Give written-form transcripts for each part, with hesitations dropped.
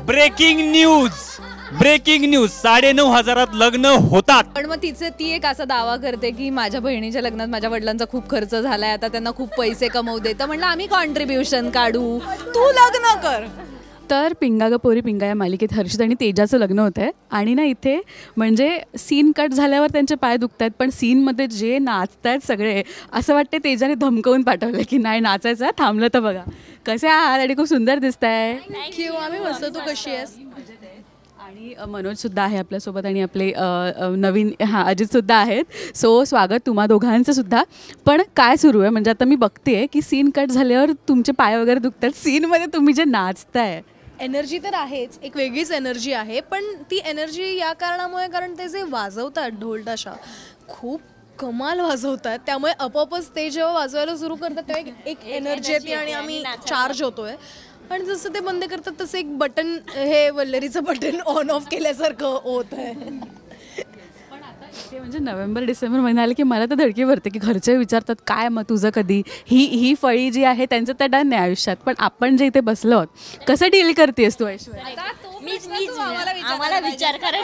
Breaking news 9,500 लग्न होतात. पण मग ती एक असा दावा करते की माझ्या बहिणीच्या लग्नात माझ्या वडिलांचा खूप खर्च झालाय, आता त्यांना खूप पैसे कमवू दे. तर म्हणलं आम्ही कॉन्ट्रीब्युशन काढू, तू लग्न कर. तर पिंगा ग पोरी पिंगा या मालिकेत हर्षित आणि तेजाचं लग्न होतं आहे. आणि ना इथे म्हणजे सीन कट झाल्यावर त्यांचे पाय दुखत आहेत, पण सीनमध्ये जे नाचत आहेत सगळे असं वाटते तेजाने धमकवून पाठवलं की नाही नाचायचं, थांबलं तर बघा. कसे आहात आणि खूप सुंदर दिसत आहे. थँक्यू. आम्ही मस्त. तू कशी आहेस? आणि मनोजसुद्धा आहे आपल्यासोबत आणि आपले नवीन अजितसुद्धा आहेत. सो स्वागत तुम्हा दोघांचं सुद्धा. पण काय सुरू आहे म्हणजे आता मी बघते की सीन कट झाल्यावर तुमचे पाय वगैरे दुखतात, सीनमध्ये तुम्ही जे नाचताय. एनर्जी तर आहेच, एक वेगळीच एनर्जी आहे. पण ती एनर्जी या कारणामुळे, कारण ते जे वाजवतात ढोलताशा खूप कमाल वाजवतात, त्यामुळे आपोआपच ते जेव्हा वाजवायला सुरू करतात तेव्हा एक एनर्जी येते आणि आम्ही चार्ज होतोय. आणि जसं ते बंद करतात तसं एक बटन, हे वल्लरीचं बटन ऑन ऑफ केल्यासारखं होत आहे. ते म्हणजे नोव्हेंबर डिसेंबर महिना आले की मला तर धडकी भरते की घरचे विचारतात काय मग तुझं कधी, ही फळी जी आहे त्यांचं तर डन आहे आयुष्यात. पण आपण जे इथे बसलो आहोत कसं डील करतेस तू ऐश्वर्या? आम्हाला विचार करा.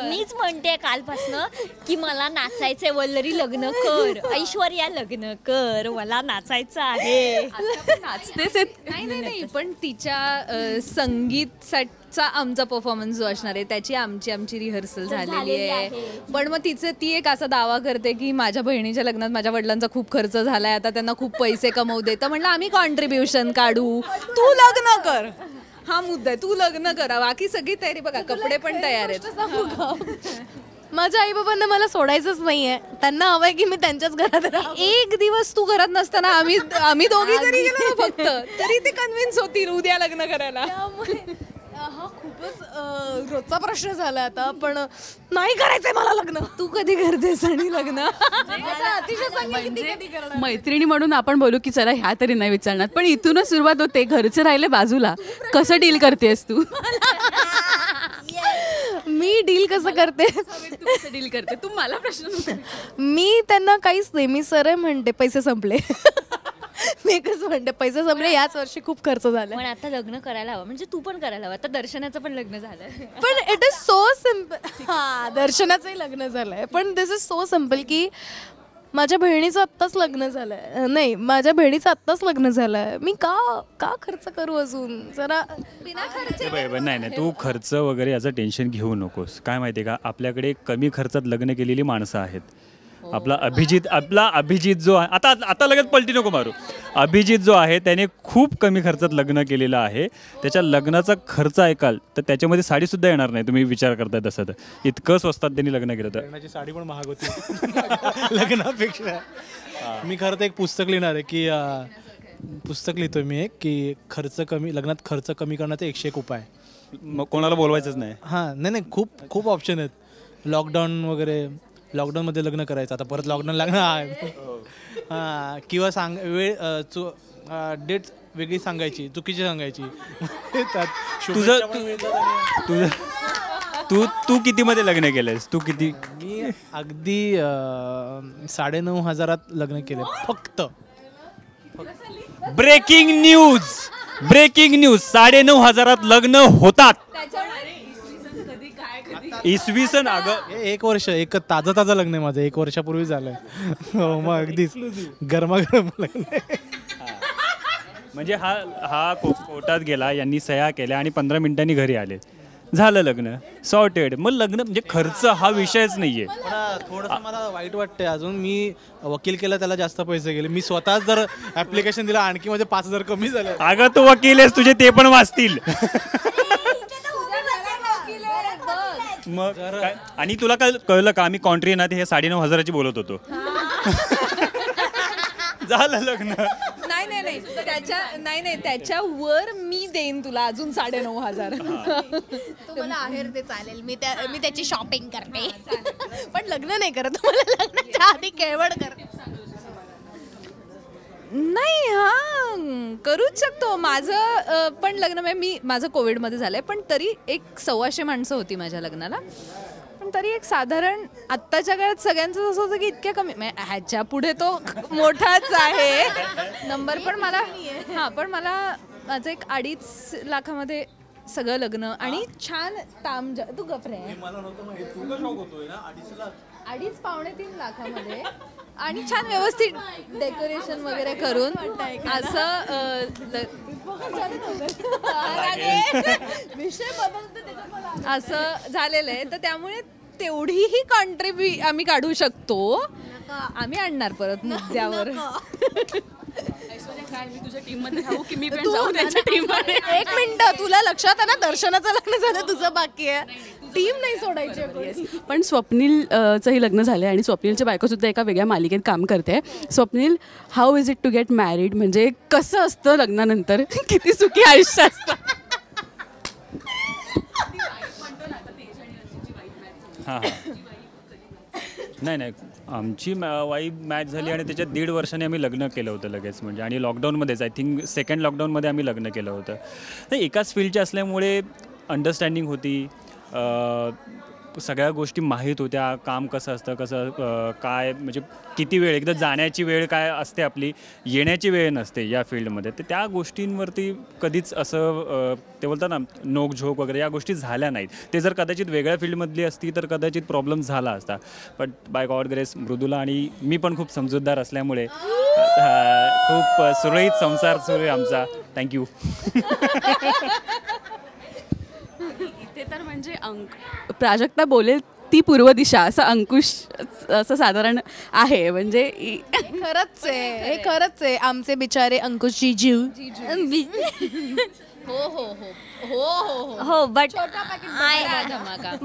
मीच म्हणते कालपासनं की मला नाचायचंय, वल्लरी लग्न कर, ऐश्वर्या लग्न कर, मला नाचायचं आहे. नाचतेच नाही, पण तिच्या संगीतचा आमचा परफॉर्मन्स जो असणार आहे त्याची आमची रिहर्सल झालेली आहे. पण मग ती एक असा दावा करते की माझ्या बहिणीच्या लग्नात माझ्या वडिलांचा खूप खर्च झालाय, आता त्यांना खूप पैसे कमवू दे. तर म्हणलं आम्ही कॉन्ट्रीब्युशन काढू, तू लग्न कर. हा मुद्दा आहे, तू लग्न करा. बाकी सगळी तयारी बघा, कपडे पण तयार आहेत. माझ्या आई बाबांना मला सोडायचंच नाहीये, त्यांना हवंय की मी त्यांच्याच घरात राहावं. एक दिवस तू घरात नसताना आम्ही दोघी जरी गेलो ना फक्त, तरी ते कन्व्हिन्स होतील उद्या लग्न करायला. हा खूपच रोजचा प्रश्न झाला आता. पण नाही करायचंय मला लग्न. तू कधी करतेस आणि लग्न? मैत्रिणी म्हणून आपण बोलू की चला ह्या तरी नाही विचारणार, पण इथूनच सुरुवात होते. घरचे राहिले बाजूला, कसं डील करतेस तू? मी डील कसं करते? डील करते तू? मला प्रश्न. मी त्यांना काहीच नाही, मी सरळ म्हणते पैसे संपले. मी एकच म्हणते पैसे संपले, याच वर्षी खूप खर्च झाला. पण आता लग्न करायला हवं, म्हणजे तू पण करायला हवं. आता दर्शनाचं पण लग्न झालं. पण इट इज सो सिम्पल. हा, दर्शनाचंही लग्न झालंय. पण दिस इज सो सिम्पल की माझ्या बहिणीचं आत्ताच लग्न झालंय. नाही, माझ्या बहिणीचं आत्ताच लग्न झालंय. मी का खर्च करू अजून? जरा बिना खर्च. नाही, तू खर्च वगैरे याचं टेन्शन घेऊ नकोस. काय माहिती आहे का, आपल्याकडे कमी खर्चात लग्न केलेली माणसं आहेत. आपला अभिजित जो आहे, आता लगेच पलटी नको मारू. अभिजित जो आहे त्याने खूप कमी खर्चात लग्न केलेलं आहे. त्याच्या लग्नाचा खर्च ऐकाल तर त्याच्यामध्ये साडीसुद्धा येणार नाही. तुम्ही विचार करताय तसं तर इतकं स्वस्तात त्यांनी लग्न केलं. तर लग्नाची साडी पण महाग होती लग्नापेक्षा. मी खरं तर एक पुस्तक लिहिणार आहे की पुस्तक लिहितोय मी एक की लग्नात खर्च कमी करण्याचे 101 उपाय. मग कोणाला बोलवायचंच नाही. हां, नाही, खूप ऑप्शन आहेत. लॉकडाऊन वगैरे, लॉकडाऊनमध्ये लग्न करायचं, आता परत लॉकडाऊन लागणार. हां, किंवा डेट वेगळी सांगायची, चुकीची सांगायची. तू कितीमध्ये लग्न केलंयस? तू किती? मी अगदी 9,500 लग्न केलं फक्त. ब्रेकिंग न्यूज 9,500 लग्न होतात. इसवी सन एक वर्ष, एक ताजं लग्न आहे माझं, 1 वर्षापूर्वी झालंय. हो, मग अगदीच गरमागरम लग्न. म्हणजे हा कोर्टात गेला, यांनी सह्या केल्या आणि 15 मिनिटांनी घरी आले, झालं लग्न सॉर्टेड. मग लग्न म्हणजे खर्च हा विषयच नाहीये. थोडंसं मला वाईट वाटतंय अजून. मी वकील केला, त्याला जास्त पैसे गेले. मी स्वतःच जर ऍप्लिकेशन दिलं आणखी मध्ये 5,000 कमी झालं. अगं तू वकील आहेस, तुझे ते पण वाचतील. मग आणि तुला कळलं का आम्ही कॉन्ट्री ना हे 9,500ची बोलत होतो. झालं लग्न. नाही, त्याच्यावर मी देईन तुला अजून 9,500. तुम्हाला आहेर ते चालेल, मी त्याची शॉपिंग करते. पण लग्न नाही करत. तुम्हाला लग्नाच्या आधी केवळ करते. नाही, हा करूच शकतो. माझं पण लग्न माझं कोविडमध्ये झालंय, पण तरी एक 1,200 माणसं होती माझ्या लग्नाला. पण तरी एक साधारण आत्ताच्या काळात सगळ्यांचं असं होतं की इतक्या कमी, ह्याच्या पुढे तो मोठाच आहे नंबर. पण मला माझं एक 2.5 लाखामध्ये सगळं लग्न आणि छान तू गप्रे 2.5-3 लाखामध्ये आणि छान व्यवस्थित डेकोरेशन वगैरे करून असं विषय बदलतो असं झालेलं आहे. तर त्यामुळे तेवढीही आम्ही काढू शकतो. आम्ही आणणार परत मुद्द्यावर. एक मिनिट, तुला लक्षात आहे ना दर्शनाचं लग्न झालं, तुझं बाकी आहे, टीम नाही सोडायची. पण स्वप्नीलचंही लग्न झालं आणि स्वप्नीलची बायको सुद्धा एका वेगळ्या मालिकेत काम करते. Swapnil, how is it to get married? म्हणजे कसं असतं लग्नानंतर? किती सुखी आयुष्य असतं? हां नाही आमची वाईब मॅच झाली आणि त्याच्यात 1.5 वर्षाने आम्ही लग्न केलं होतं लगेच. म्हणजे आणि लॉकडाऊनमध्येच, आय थिंक सेकंड लॉकडाऊनमध्ये आम्ही लग्न केलं होतं. नाही, एकाच फील्डचे असल्यामुळे अंडरस्टँडिंग होती, सगळ्या गोष्टी माहीत होत्या, काम कसं असतं, कसं काय, म्हणजे किती वेळ, एकदा जाण्याची वेळ काय असते आपली, येण्याची वेळ नसते या फील्डमध्ये. तर त्या गोष्टींवरती कधीच असं ते बोलतात ना नोकझोक वगैरे या गोष्टी झाल्या नाहीत. ते जर कदाचित वेगळ्या फील्डमधली असती तर कदाचित प्रॉब्लेम झाला असता. But by God grace Mridula आणि मी पण खूप समजूतदार असल्यामुळे खूप सुरळीत संसार सुरू आहे आमचा. थँक्यू. इथे तर म्हणजे प्राजक्ता बोलेल ती पूर्व दिशा, असं अंकुश असं साधारण आहे. म्हणजे खरंच आहे, हे खरंच आहे. आमचे बिचारे अंकुशजी जीव. हो बट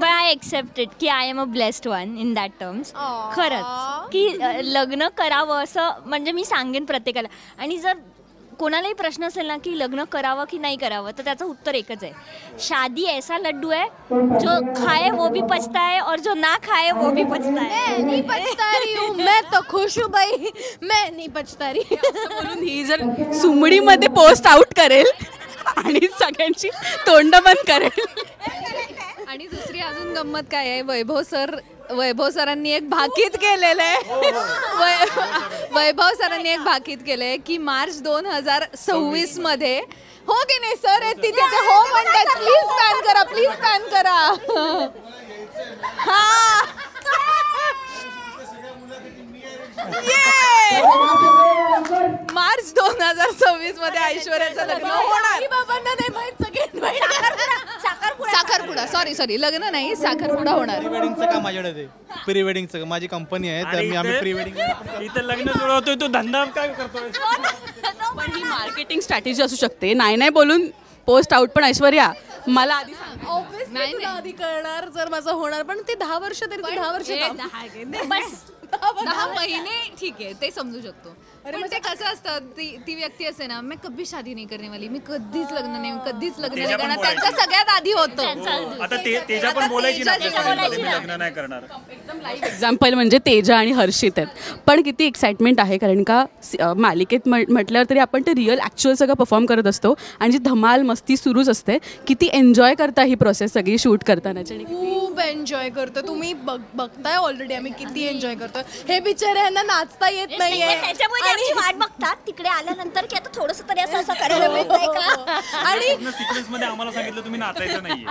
आय एक्सेप्ट इट की I am a blessed one in that terms. खरंच की लग्न करावं असं म्हणजे मी सांगेन प्रत्येकाला. आणि जर कोणालाही प्रश्न असेल ना की लग्न करावं की नाही करावं, तर त्याचं उत्तर एकच आहे, शादी ऐसा लड्डू है जो खाए वो भी पछता है और जो ना खाए वो भी पछता है. मैं नहीं पछता रही हूँ, मैं तो खुश हूँ भाई, मैं नहीं पछता रही. म्हणून ही जर सुमडीमध्ये पोस्ट आउट करेल आणि सगळ्यांची तोंड बंद करेल. आणि दुसरी अजून गंमत काय आहे, वैभव सरांनी एक भाकीत केलेलं आहे. वैभव सरांनी एक भाकीत केलंय की मार्च 2026 मध्ये, हो की नाही सर? तिथे हो म्हणतात. प्लीज पॅन करा, प्लीज पॅन करा. हा मार्च 2026 मध्ये ऐश्वर्याचं लग्न होणार. साखरपुडा, सॉरी लग्न नाही, साखरपुडा होणार. प्री वेडिंगचं का माझ्याकडे? प्री वेडिंगचं माझी कंपनी आहे, तर आम्ही प्री वेडिंग इथं लग्न जुळवतोय, तू धंदा काय करतोय? पण ही मार्केटिंग स्ट्रॅटेजी असू शकते. नाही बोलून पोस्ट आउट. पण ऐश्वर्या, मला आधी सांग. ऑब्व्हियसली तुला आधी कळणार जर माझं होणार, पण ते 10 वर्ष तरी 10 वर्ष 10 महिने ठीक आहे, ते समजू शकतो. पण ते कसं असतं, ती व्यक्ती असते ना, मी कधी शादी नाही करणे वाली, मी कधीच लग्न नाही करणार, त्यांचं सगळ्यात आधी होतं. आता तेजा पण बोलायची ना मी लग्न नाही करणार. एकदम लाईव्ह एक्झाम्पल म्हणजे तेजा आणि हर्षित आहेत. पण किती एक्साइटमेंट आहे, कारण का मालिकेत म्हटल्यावर तरी आपण ते रिअल ॲक्च्युअल सगळं परफॉर्म करत असतो आणि जी धमाल मस्ती सुरूच असते. किती एन्जॉय करता ही प्रोसेस सगळी शूट करतानाची? खूप एन्जॉय करतो. तुम्ही बघताय ऑलरेडी आम्ही किती एन्जॉय करतो. हे बिचारे ह्यांना नाचता येत नाहीये, त्याच्यामुळे वाट बघतात तिकडे आल्यानंतर की आता थोडंसं तरी असं करायला मिळतंय का. आणि सिक्वेन्स मध्ये आम्हाला सांगितलं तुम्ही नाचायचं नाहीये.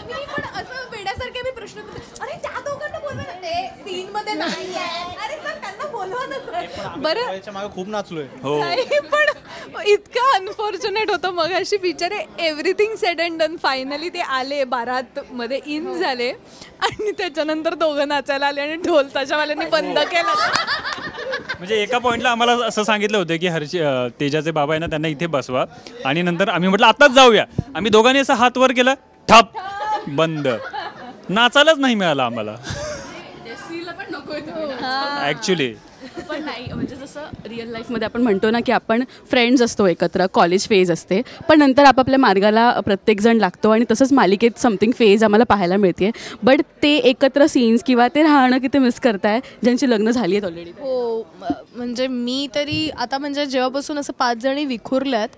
मी पण असं वेड्यासारखे मी प्रश्न करतो, अरे त्या दोघांना बोलवा ना, ते सीन मध्ये नाही आहे, अरे सर त्यांना बोलवा ना. बरं मागे खूप नाचलोय. नाही, पण इतकं अनफॉर्च्युनेट होतं मगाशी. बिचारे everything sed and done, finally ते आले, बारात मध्ये इन झाले आणि त्याच्यानंतर दोघं नाचायला आले आणि ढोल ताशावाल्यांनी बंद केलं. म्हणजे एका पॉईंटला आम्हाला असं सांगितलं होतं की तेजाचे बाबा आहे ना, त्यांना इथे बसवा. आणि नंतर आम्ही म्हटलं आताच जाऊया. आम्ही दोघांनी असं हात वर केला, ठप, बंद. नाचायलाच नाही मिळालं आम्हाला ॲक्च्युली. पण नाही, म्हणजे जसं रिअल लाईफमध्ये आपण म्हणतो ना की आपण फ्रेंड्स असतो एकत्र, कॉलेज फेज असते, पण नंतर आपापल्या मार्गाला प्रत्येकजण लागतो. आणि तसंच मालिकेत समथिंग फेज आम्हाला पाहायला मिळते. बट ते एकत्र सीन्स किंवा ते राहणं किती मिस करताय ज्यांची लग्न झाली आहेत ऑलरेडी? हो, म्हणजे मी तरी आता म्हणजे जेव्हापासून असं 5 जणी विखुरल्यात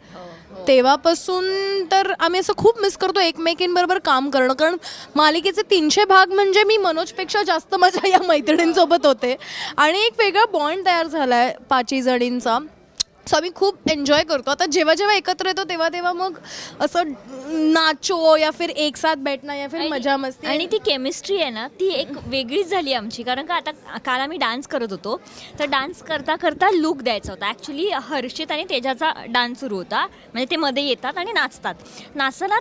तेव्हापासून तर आम्ही असं खूप मिस करतो एकमेकींबरोबर काम करणं. कारण मालिकेचे 300 भाग म्हणजे मी मनोजपेक्षा जास्त माझ्या या मैत्रिणींसोबत होते आणि एक वेगळा बॉन्ड तयार झाला आहे 5 जणींचा. सो आम्ही खूप एन्जॉय करतो. आता जेव्हा जेव्हा एकत्र येतो तेव्हा तेव्हा मग असं नाचो या फिर एक साथ बैठना या फिर मजा मस्ती. आणि ती केमिस्ट्री आहे ना ती एक वेगळीच झाली आमची. कारण का आता काल आम्ही डान्स करत होतो तर डान्स करता करता लूक द्यायचा होता. ॲक्च्युली हर्षित आणि तेजाचा डान्स सुरू होता, म्हणजे ते मध्ये येतात आणि नाचतात. नाचताना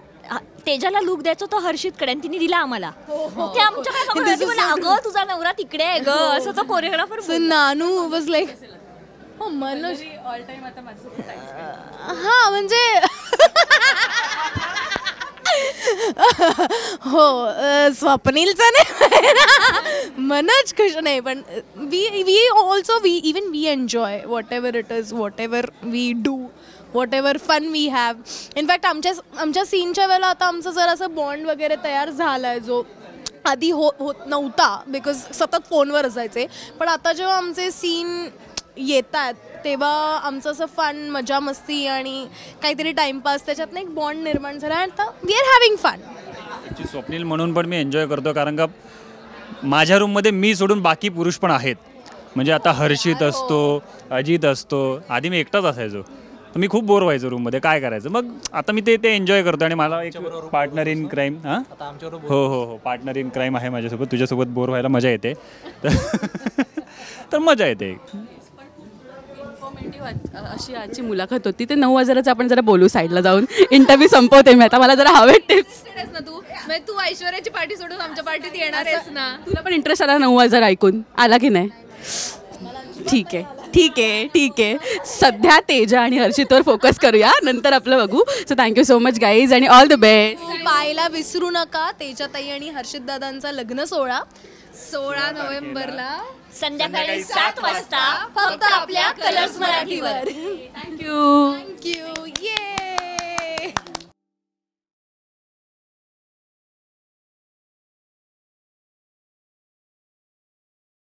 तेजाला लूक द्यायचा होता हर्षितकडे आणि तिने दिला आम्हाला. ते आमच्या अगं तुझा नवरा तिकडे आहे ग असं तो choreographer. So Nanu was like हो मनोज ऑल टाइम आता हा म्हणजे हो स्वप्नीलचा नाही मनोज खुश नाही पण we also we enjoy whatever it is, whatever we do, whatever fun we have. In fact आमच्या सीनच्या वेळेला आता आमचं जर असं बॉन्ड वगैरे तयार झाला आहे जो आधी होत नव्हता बिकॉज सतत फोनवर असायचे. पण आता जेव्हा आमचे सीन येतात तेव्हा आमचं असं फन मजा मस्ती आणि काहीतरी टाइमपास त्याच्यातनं एक बॉन्ड निर्माण झाला आणि आता we are having fun. Swapnil म्हणून पण मी एन्जॉय करतो कारण का माझ्या रूममध्ये मी सोडून बाकी पुरुष पण आहेत. म्हणजे आता हर्षित असतो, अजित असतो, आधी मी एकटाच असायचो तर मी खूप बोर व्हायचो रूममध्ये, काय करायचं. मग आता मी ते एन्जॉय करतो आणि मला एक पार्टनर इन क्राईम हो हो हो पार्टनर इन क्राईम आहे माझ्यासोबत. तुझ्यासोबत बोर व्हायला मजा येते तर मजा येते. अशी आजची मुलाखत होती. ते 9,000चं आपण जरा बोलू साईडला जाऊन. इंटरव्ह्यू संपवते मी आता, मला जरा हवे टिप्स ना. तू ऐश्वर्याची पार्टी सोडून आमच्या पार्टीत येणार आहेस ना. तुला पण इंटरेस्ट आला 9,000 ऐकून आला की नाही? ठीक आहे ठीक आहे ठीक आहे. सध्या तेजा आणि हर्षितवर फोकस करूया, नंतर आपलं बघू. So thank you so much guys आणि ऑल द बेस्ट. पाहायला विसरू नका तेजाताई आणि हर्षित दादांचा लग्न सोहळा 16 नोव्हेंबरला संध्याकाळी 7 वाजता फक्त आपल्या कलर्स मराठीवर. थँक्यू. थँक्यू. ये